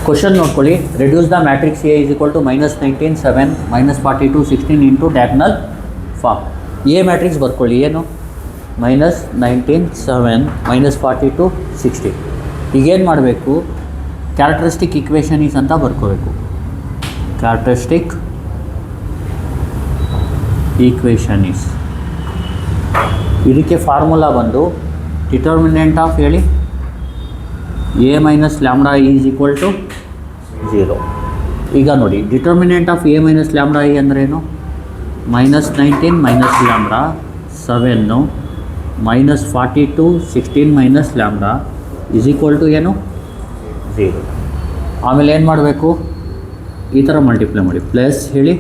Question ನೋಡ್ಕೊಳ್ಳಿ. Reduce the matrix A is equal to -19 7 -42 16 into diagonal form. A matrix ಬರ್ಕೊಳ್ಳಿ. ಏನು -19 7 -42 16. ಈಗೇನು ಮಾಡಬೇಕು, ಕ್ಯಾರೆಕ್ಟರಿಸ್ಟಿಕ್ ಇಕ್ವೇಷನ್ ಈಸ್ ಅಂತ ಬರ್ಕೋಬೇಕು. ಕ್ಯಾರೆಕ್ಟರಿಸ್ಟಿಕ್ ಈಕ್ವೇಷನ್ ಈಸ್, ಇದಕ್ಕೆ ಫಾರ್ಮುಲಾ ಬಂದು ಡಿಟರ್ಮಿನೆಂಟ್ ಆಫ್ ಹೇಳಿ A minus lambda I is equal to 0. ಈಗ ನೋಡಿ, determinant of A minus lambda I ಅಂದ್ರೇನು? -19 minus lambda 7 -42 16 minus lambda is equal to ಏನು? 0. ಆಮೇಲೆ ಏನು ಮಾಡಬೇಕು, ಈ ಥರ ಮಲ್ಟಿಪ್ಲೈ ಮಾಡಿ. ಪ್ಲಸ್ ಹೇಳಿ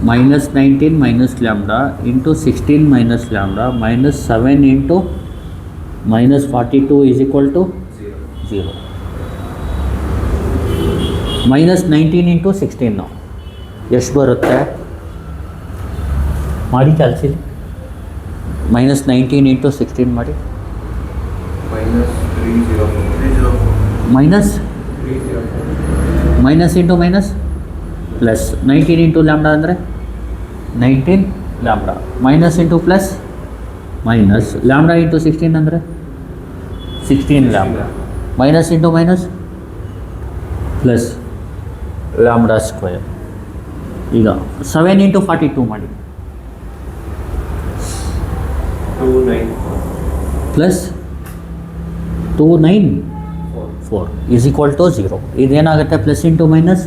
-19 minus lambda into 16 minus lambda -7 into -42 is equal to 0. -19 into 16 ಎಷ್ಟು ಬರುತ್ತೆ ಮಾಡಿ ಕ್ಯಾಲ್ಸಿಲಿ. -19 ಇಂಟು 16 ಮಾಡಿ. Minus into minus plus 19 into lambda ಅಂದರೆ 19 lambda minus into plus minus lambda into 16 ಅಂದರೆ 16 lambda minus into minus plus lambda square. ಈಗ 7 into 42 ಮಾಡಿ. Plus 294 is equal to 0. ಇದೇನಾಗುತ್ತೆ? Plus into minus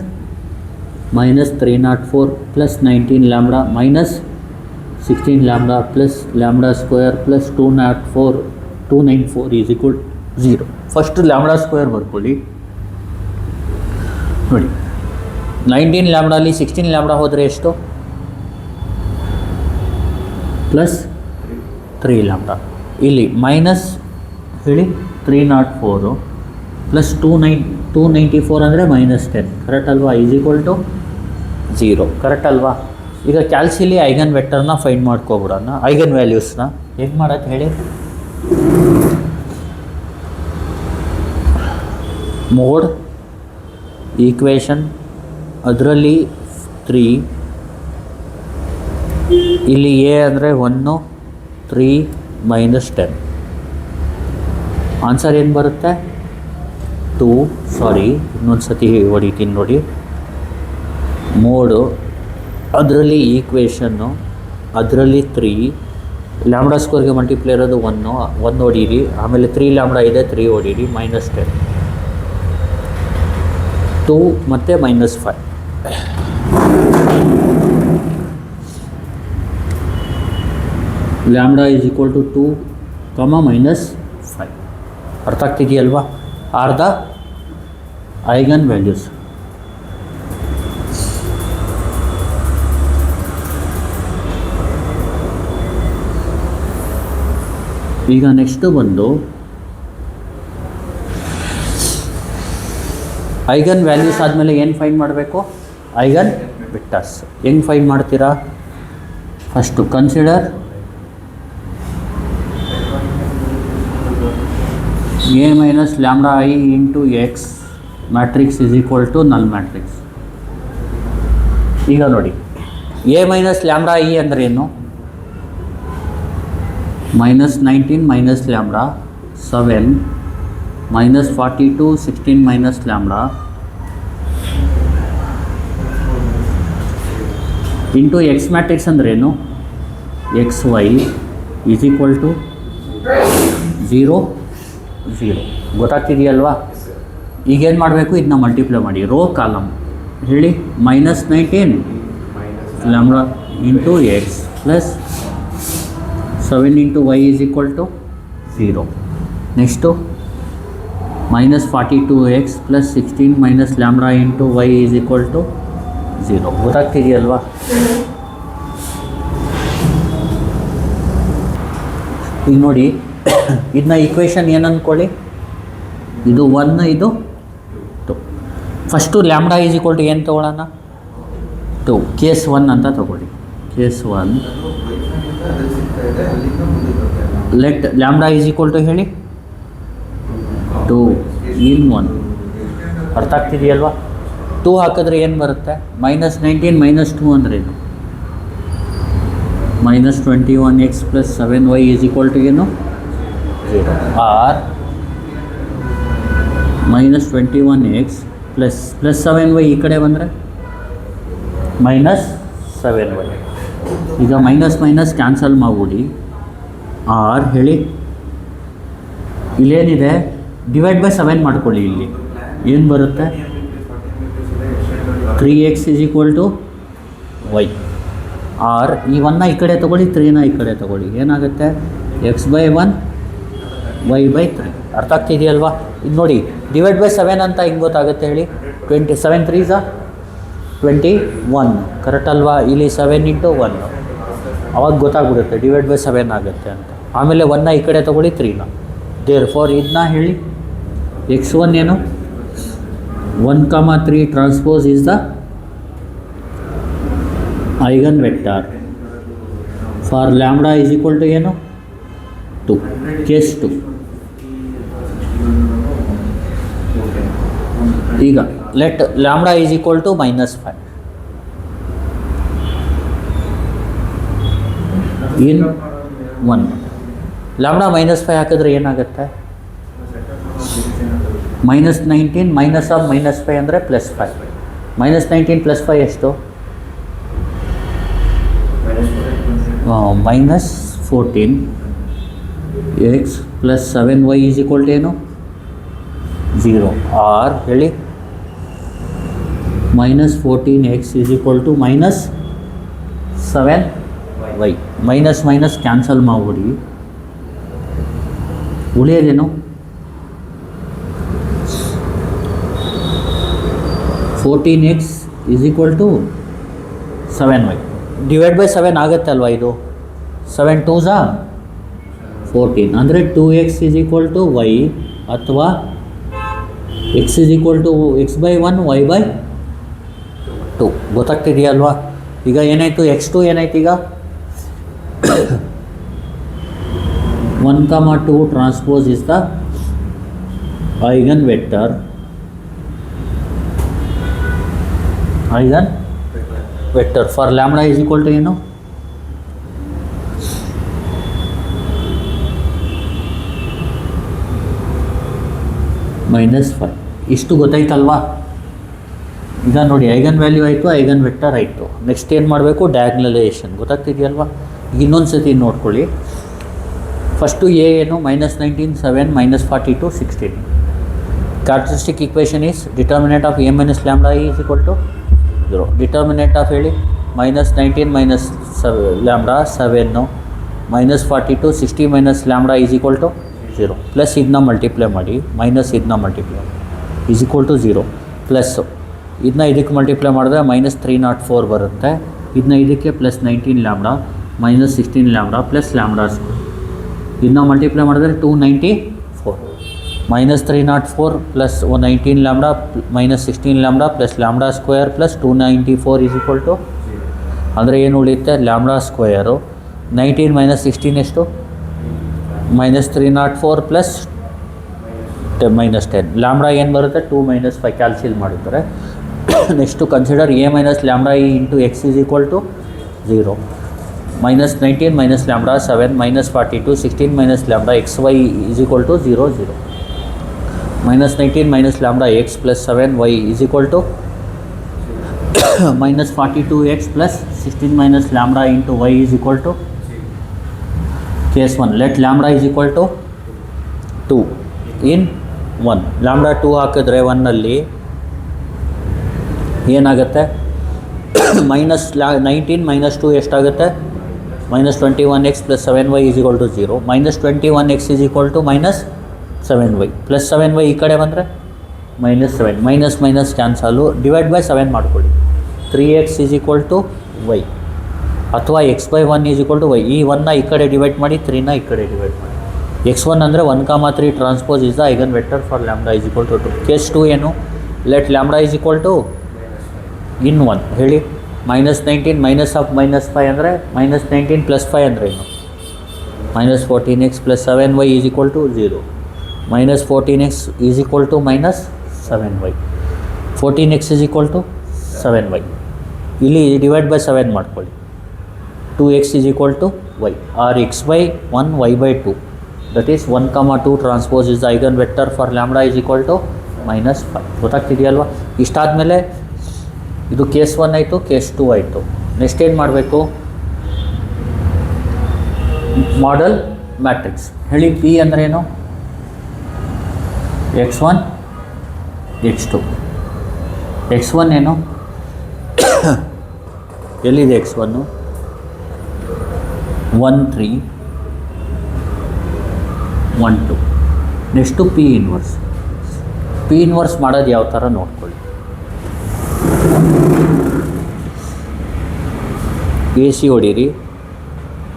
-304 plus 19 lambda minus 16 lambda plus lambda square plus 294 is equal 0. First lambda square ಬರ್ಕೊಳ್ಳಿ. ನೋಡಿ, 19 ಲ್ಯಾಂಬ್ಡಾಲಿ 16 lambda ಹೋದರೆ ಎಷ್ಟು? Plus 3 lambda. ಇಲ್ಲಿ minus ಹೇಳಿ 304 plus 294 ಅಂದರೆ -10. ಕರೆಕ್ಟ್ ಅಲ್ವಾ? Is equal to 0. ಕರೆಕ್ಟ್ ಅಲ್ವಾ? ಈಗ ಕ್ಯಾಲ್ಸಿಲಿ ಐಗನ್ ವೆಕ್ಟರ್ನ ಫೈಂಡ್ ಮಾಡ್ಕೊಬಿಡೋಣ. ಐಗನ್ ವ್ಯಾಲ್ಯೂಸ್ನ ಹೇಗೆ ಮಾಡೋಕ್ಕೆ ಹೇಳಿ. ಮೋಡ್ ಈಕ್ವೇಷನ್, ಅದರಲ್ಲಿ 3, ಇಲ್ಲಿ ಎ ಅಂದರೆ 1 3 -10. ಆನ್ಸರ್ ಏನು ಬರುತ್ತೆ? 2. ಸಾರಿ, ಇನ್ನೊಂದು ಸತಿ ಹೊಡಿತೀನಿ ನೋಡಿ. ಮೋಡು, ಅದರಲ್ಲಿ ಈಕ್ವೇಷನ್ನು, ಅದರಲ್ಲಿ 3 ಲ್ಯಾಂಬ್ಡಾ ಸ್ಕೋರ್ಗೆ ಮಲ್ಟಿಪ್ಲೈ ಇರೋದು 1 ಹೊಡೀರಿ. ಆಮೇಲೆ 3 ಲ್ಯಾಂಬ್ಡಾ ಇದೆ, 3 ಹೊಡೀರಿ. -10 2 ಮತ್ತು -5. Lambda is equal to 2, -5. ಅರ್ಥ ಆಗ್ತಿದೆಯಲ್ವಾ? Are the eigen values. ಈಗ ನೆಕ್ಸ್ಟು ಬಂದು ಐಗನ್ ವ್ಯಾಲ್ಯೂಸ್ ಆದಮೇಲೆ ಏನು ಫೈಂಡ್ ಮಾಡಬೇಕು? Eigen vectors. ಹೆಂಗೆ ಫೈಂಡ್ ಮಾಡ್ತೀರಾ? First consider A minus lambda I into X matrix is equal to null matrix. ಈಗ ನೋಡಿ, ಎ ಮೈನಸ್ ಲ್ಯಾಂಬ್ಡಾ ಐ ಅಂದ್ರೇನು? -19 minus lambda 7 -42 16 minus lambda into X matrix ಅಂದ್ರೇನು? XY is equal to 0 0. ಗೊತ್ತಾಗ್ತಿದೆಯಲ್ವಾ? ಈಗೇನು ಮಾಡಬೇಕು? ಇದನ್ನ multiply ಮಾಡಿ. Row column ಹೇಳಿ -19 lambda into X plus 7 into Y is equal to 0. Next -42x plus 16 minus lambda into Y is equal to 0. ಗೊತ್ತಾಗ್ತಿದೆಯಲ್ವಾ? ಈಗ ನೋಡಿ, ಇದನ್ನ ಈಕ್ವೇಷನ್ ಏನು ಅಂದ್ಕೊಳ್ಳಿ. ಇದು 1, ಇದು 2. First lambda is equal to ಏನು ತೊಗೊಳ್ಳೋಣ? 2. ಕೇಸ್ 1 ಅಂತ ತೊಗೊಳ್ಳಿ. Case 1 let lambda is equal to ಹೇಳಿ 2 in 1 ಅರ್ಥ ಆಗ್ತಿದೆಯಲ್ವಾ? 2 ಹಾಕಿದ್ರೆ ಏನು ಬರುತ್ತೆ? -19 -2 ಅಂದ್ರೇನು? -21x + 7y = ಏನು? 0. ಆರ್ -21x + 7y ಈ ಕಡೆ ಬಂದರೆ -7y. ಈಗ ಮೈನಸ್ ಕ್ಯಾನ್ಸಲ್ ಮಾಡ್ಬಿಡಿ. ಆರ್ ಹೇಳಿ, ಇಲ್ಲೇನಿದೆ? /7 ಮಾಡ್ಕೊಳ್ಳಿ. ಇಲ್ಲಿ ಏನು ಬರುತ್ತೆ? 3x = y. ಆರ್ ಈ 1ನ ಈ ಕಡೆ ತೊಗೊಳ್ಳಿ, 3ನ ಈ ಕಡೆ ತೊಗೊಳ್ಳಿ, ಏನಾಗುತ್ತೆ? x/1 y/3. ಅರ್ಥ ಆಗ್ತಿದೆಯಲ್ವಾ? ಇದು ನೋಡಿ, /7 ಅಂತ ಹಿಂಗೆ ಗೊತ್ತಾಗುತ್ತೆ ಹೇಳಿ? 27 3s 21 ಕರೆಕ್ಟ್ ಅಲ್ವಾ? ಇಲ್ಲಿ 7 × 1 ಅವಾಗ ಗೊತ್ತಾಗ್ಬಿಡುತ್ತೆ /7 ಆಗುತ್ತೆ ಅಂತ. ಆಮೇಲೆ 1ನ ಈ ಕಡೆ ತೊಗೊಳ್ಳಿ, 3ನ. ದೇರ್ಫೋರ್ ಇದನ್ನ ಹೇಳಿ, x1 ಏನು? 1, 3 transpose is the eigen vector for lambda = ಏನು? 2. ಕೇಸ್ 2. ಈಗ ಲೆಟ್ ಲ್ಯಾಂಬ್ಡಾ = -5 ಇನ್ 1. ಲ್ಯಾಂಬ್ಡಾ -5 ಹಾಕಿದ್ರೆ ಏನಾಗುತ್ತೆ? -19 -5 ಅಂದರೆ +5. -19 + 5 ಎಷ್ಟು? -14 x + 7y = ಏನು? 0. ಆರ್ ಹೇಳಿ, -14x = -7y. ಮೈನಸ್ ಕ್ಯಾನ್ಸಲ್ ಮಾಡ್ಬಿಡಿ. ಉಳಿಯೋದೇನು? 14x = 7y. /7 ಆಗುತ್ತೆ ಅಲ್ವಾ? ಇದು 7 2s 14 ಅಂದರೆ 2x = y ಅಥವಾ x = x/1 y/2. ಗೊತ್ತಾಗ್ತಿದೆಯಲ್ವಾ? ಈಗ ಏನಾಯಿತು? x2 ಏನಾಯ್ತು? ಈಗ 1, 2 transpose is the eigen vector for lambda = ಏನು? -5. ಇಷ್ಟು ಗೊತ್ತಾಯ್ತಲ್ವಾ? ಈಗ ನೋಡಿ, ಐಗನ್ ವ್ಯಾಲ್ಯೂ ಆಯಿತು, ಐಗನ್ ವೆಕ್ಟರ್ ಆಯಿತು. ನೆಕ್ಸ್ಟ್ ಏನು ಮಾಡಬೇಕು? ಡಯಾಗ್ನಲೈಸೇಷನ್. ಗೊತ್ತಾಗ್ತಿದೆಯಲ್ವಾ? ಈಗ ಇನ್ನೊಂದು ಸತಿ ನೋಡ್ಕೊಳ್ಳಿ. ಫಸ್ಟು ಎ ಏನು? -19 7 -42 16. Characteristic equation is determinant of a - λ = 0. Determinant of ಹೇಳಿ, -19 - λ 7 -42 60 - λ = 0. ಪ್ಲಸ್ ಇದನ್ನ ಮಲ್ಟಿಪ್ಲೈ ಮಾಡಿ, ಮೈನಸ್ ಇದನ್ನ ಮಲ್ಟಿಪ್ಲೈ = 0. ಪ್ಲಸ್ ಇದನ್ನ ಇದಕ್ಕೆ ಮಲ್ಟಿಪ್ಲೈ ಮಾಡಿದ್ರೆ -304 ಬರುತ್ತೆ. ಇದನ್ನ ಇದಕ್ಕೆ +19 λ -16 λ + λ². ಇದನ್ನ ಮಲ್ಟಿಪ್ಲೈ ಮಾಡಿದ್ರೆ 294. -304 + 19 λ -16 λ + λ² + 294 = ಅಂದರೆ ಏನು ಉಳಿಯುತ್ತೆ? λ² 19 - 16 ಎಷ್ಟು? -304 + -10. ಲ್ಯಾಂಬ್ಡಾ ಏನು ಬರುತ್ತೆ? 2 - 5 ಕ್ಯಾಲ್ಸಿಲ್ ಮಾಡಿದ್ದಾರೆ. Next consider a - λ × x = 0. -19 - λ 7 -42 16 - λ xy = 0 0. -19 - λ x + 7y = -42x + 16 - λ × y = case 1. Let λ = 2 in 1. λ 2 ಹಾಕಿದ್ರೆ 1ನಲ್ಲಿ ಏನಾಗುತ್ತೆ? -19 - 2 ಎಷ್ಟಾಗುತ್ತೆ? -21x + 7y = 0. -21x = -7y + 7y ಈ ಕಡೆ ಬಂದರೆ -7. Minus cancel. /7 ಮಾಡ್ಕೊಳ್ಳಿ. 3x = y ಅಥವಾ x/1 = y. ಈ 1ನ ಈ ಕಡೆ ಡಿವೈಡ್ ಮಾಡಿ, 3ನ ಈ ಕಡೆ ಡಿವೈಡ್ ಮಾಡಿ. x1 ಅಂದರೆ 1, 3 transpose is the eigen vector for λ = 2. Case 2 ಏನು? ಲೆಟ್ λ = ಇನ್ 1 ಹೇಳಿ. -19 -5 ಅಂದರೆ -19 + 5 ಅಂದರೆ ಏನು? -14x + 7y = 0. -14x = -7y. 14x is equal to 7y. ಇಲ್ಲಿ ಡಿವೈಡ್ ಬೈ 7 ಮಾಡ್ಕೊಳ್ಳಿ. 2x is equal to y or x by 1 y by 2. That is 1, 2 transpose is eigen vector for lambda is equal to -5. ಗೊತ್ತಾಗ್ತಿದೆಯಲ್ವಾ? ಇಷ್ಟಾದಮೇಲೆ ಇದು case 1 ಆಯಿತು, case 2 ಆಯಿತು. Next ಏನು ಮಾಡಬೇಕು? Model matrix ಹೇಳಿ. ಪಿ ಅಂದ್ರೇನು? x1 x2. x1 ಏನು? ಎಲ್ಲಿದೆ x1? 1 3 1 2. Next P inverse. P inverse ಮಾಡೋದು ಯಾವ ಥರ ನೋಡ್ಕೊಳ್ಳಿ. ಎ ಸಿ ಹೊಡೀರಿ,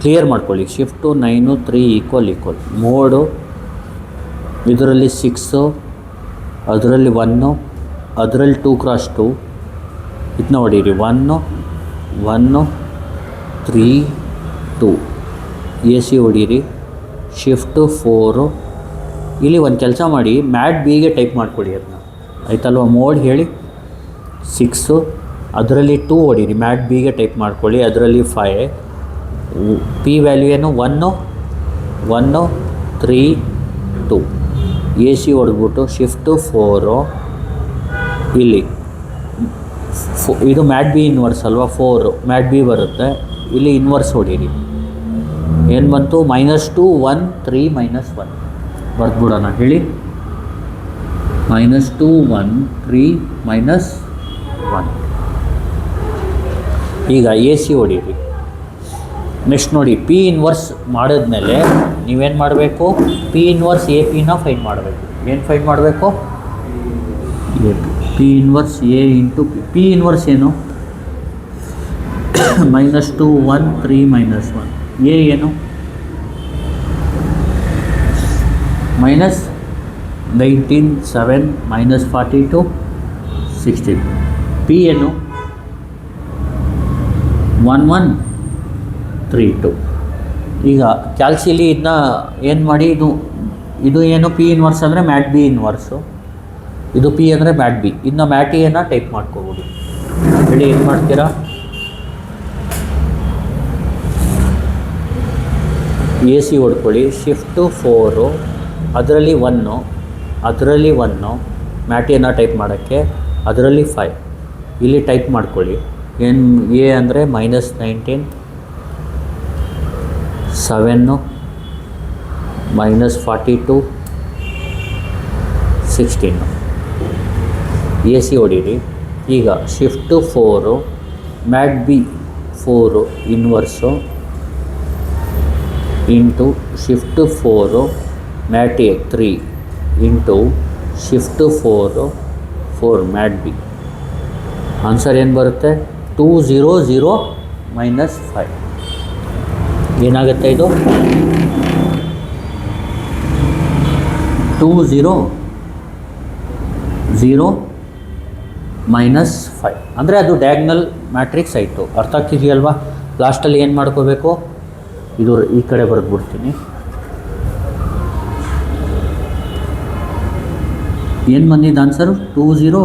ಕ್ಲಿಯರ್ ಮಾಡ್ಕೊಳ್ಳಿ. ಶಿಫ್ಟು 9 3 ಈಕ್ವಲ್ ಮೋಡು ಇದರಲ್ಲಿ 6, ಅದರಲ್ಲಿ 1, ಅದರಲ್ಲಿ 2 × 2. ಇದನ್ನ ಹೊಡೀರಿ. 1 1 3 2. ಎ ಸಿ ಹೊಡೀರಿ. ಶಿಫ್ಟು 4. ಇಲ್ಲಿ ಒಂದು ಕೆಲಸ ಮಾಡಿ, ಮ್ಯಾಟ್ ಬಿಗೆ ಟೈಪ್ ಮಾಡಿಕೊಡಿ ಅದನ್ನ, ಆಯ್ತಲ್ವ? ಮೋಡ್ ಹೇಳಿ 6, ಅದರಲ್ಲಿ 2 ಹೊಡೀರಿ. ಮ್ಯಾಟ್ ಬಿಗೆ ಟೈಪ್ ಮಾಡ್ಕೊಳ್ಳಿ. ಅದರಲ್ಲಿ 5. ಪಿ ವ್ಯಾಲ್ಯೂ ಏನು? 1 1 3 2. ಎ ಸಿ ಹೊಡೆದ್ಬಿಟ್ಟು ಶಿಫ್ಟು 4. ಇಲ್ಲಿ ಇದು ಮ್ಯಾಟ್ ಬಿ ಇನ್ವರ್ಸ್ ಅಲ್ವಾ? 4 ಮ್ಯಾಟ್ ಬಿ ಬರುತ್ತೆ. ಇಲ್ಲಿ ಇನ್ವರ್ಸ್ ಹೊಡೀರಿ. ಏನು ಬಂತು? -2 1 3 -1. ಬರ್ದ್ಬಿಡೋಣ. ಹೇಳಿ. -2 1 3 -1. ಈಗ ಎ ಸಿ ಹೊಡೀರಿ. ನೆಕ್ಸ್ಟ್ ನೋಡಿ, ಪಿ ಇನ್ವರ್ಸ್ ಮಾಡಿದ್ಮೇಲೆ ನೀವೇನು ಮಾಡಬೇಕು? ಪಿ ಇನ್ವರ್ಸ್ ಎ ಪಿನ ಫೈಂಡ್ ಮಾಡಬೇಕು. ಏನು ಫೈಂಡ್ ಮಾಡಬೇಕು? A P inverse A into P. P inverse ಏನು? -2 1 3 -1. ಎ ಏನು? -19 7 -42 16. ಪಿ ಏನು? 1 1 3 2. ಈಗ ಕ್ಯಾಲ್ಸಿಲಿ ಇದನ್ನ ಏನು ಮಾಡಿ, ಇದು ಏನು? ಪಿ ಇನ್ವರ್ಸ್ ಅಂದರೆ ಮ್ಯಾಟ್ ಬಿ ಇನ್ವರ್ಸು, ಇದು ಪಿ ಅಂದರೆ ಮ್ಯಾಟ್ ಬಿ. ಇದನ್ನ ಮ್ಯಾಟ್ ಎನ ಟೈಪ್ ಮಾಡ್ಕೋಬೋದು. ಹೇಳಿ ಏನು ಮಾಡ್ತೀರಾ? A C ಹೊಡ್ಕೊಳ್ಳಿ. ಶಿಫ್ಟು 4, ಅದರಲ್ಲಿ 1, ಅದರಲ್ಲಿ 1 ಮ್ಯಾಟ್ ಎನ ಟೈಪ್ ಮಾಡೋಕ್ಕೆ, ಅದರಲ್ಲಿ 5. ಇಲ್ಲಿ ಟೈಪ್ ಮಾಡ್ಕೊಳ್ಳಿ. ಏನು? ಎ ಅಂದರೆ -19 7 -42 16. ಎ ಸಿ ಹೊಡೀರಿ. ಈಗ shift 4 mat B 4 inverse into shift 4 mat A 3 into shift 4 mat B. Answer ಏನು ಬರುತ್ತೆ? 2 0 0 -5. ಏನಾಗುತ್ತೆ ಇದು? 2 0 0 -5 ಅಂದರೆ ಅದು ಡಯಾಗ್ನಲ್ ಮ್ಯಾಟ್ರಿಕ್ಸ್ ಆಯಿತು. ಅರ್ಥ ಆಗ್ತಿದೆಯಲ್ವಾ? ಲಾಸ್ಟಲ್ಲಿ ಏನು ಮಾಡ್ಕೋಬೇಕು? ಇದು ಈ ಕಡೆ ಬರೆದ್ಬಿಡ್ತೀನಿ. ಏನು ಬಂದಿದ್ದು answer? 2 0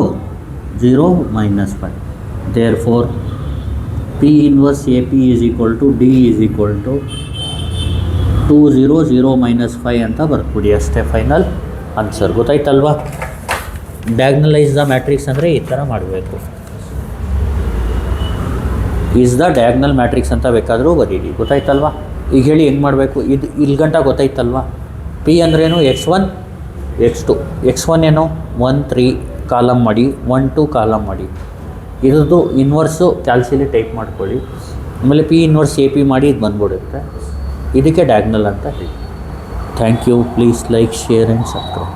0 -5. Therefore, P inverse AP is equal to D is equal to 2 0 0 -5 ಅಂತ ಬರ್ಕೊಡಿ. ಅಷ್ಟೇ ಫೈನಲ್ ಆನ್ಸರ್. ಗೊತ್ತಾಯ್ತಲ್ವಾ? ಡಯಾಗ್ನಲೈಸ್ ದ ಮ್ಯಾಟ್ರಿಕ್ಸ್ ಅಂದರೆ ಈ ಥರ ಮಾಡಬೇಕು. ಈಸ್ ದ ಡಯಾಗ್ನಲ್ ಮ್ಯಾಟ್ರಿಕ್ಸ್ ಅಂತ ಬೇಕಾದರೂ ಬರೀರಿ. ಗೊತ್ತಾಯ್ತಲ್ವಾ? ಈಗ ಹೇಳಿ ಹೆಂಗೆ ಮಾಡಬೇಕು? ಇದು ಇಲ್ಲಿ ಗಂಟ ಗೊತ್ತಾಯ್ತಲ್ವಾ? ಪಿ ಅಂದ್ರೇನು? x1 x2. x1 ಏನು? 1 3 ಕಾಲಮ್ ಮಾಡಿ, 1 2 ಕಾಲಮ್ ಮಾಡಿ. ಇದ್ರದ್ದು ಇನ್ವರ್ಸು ಕ್ಯಾಲ್ಸಿಲಿ ಟೈಪ್ ಮಾಡ್ಕೊಳ್ಳಿ. ಆಮೇಲೆ ಪಿ ಇನ್ವರ್ಸ್ ಎ ಪಿ ಮಾಡಿ ಇದು ಬಂದ್ಬಿಡುತ್ತೆ. ಇದಕ್ಕೆ ಡಯಾಗ್ನಲ್ ಅಂತ ಹೇಳಿ. Thank you. Please like, share and subscribe.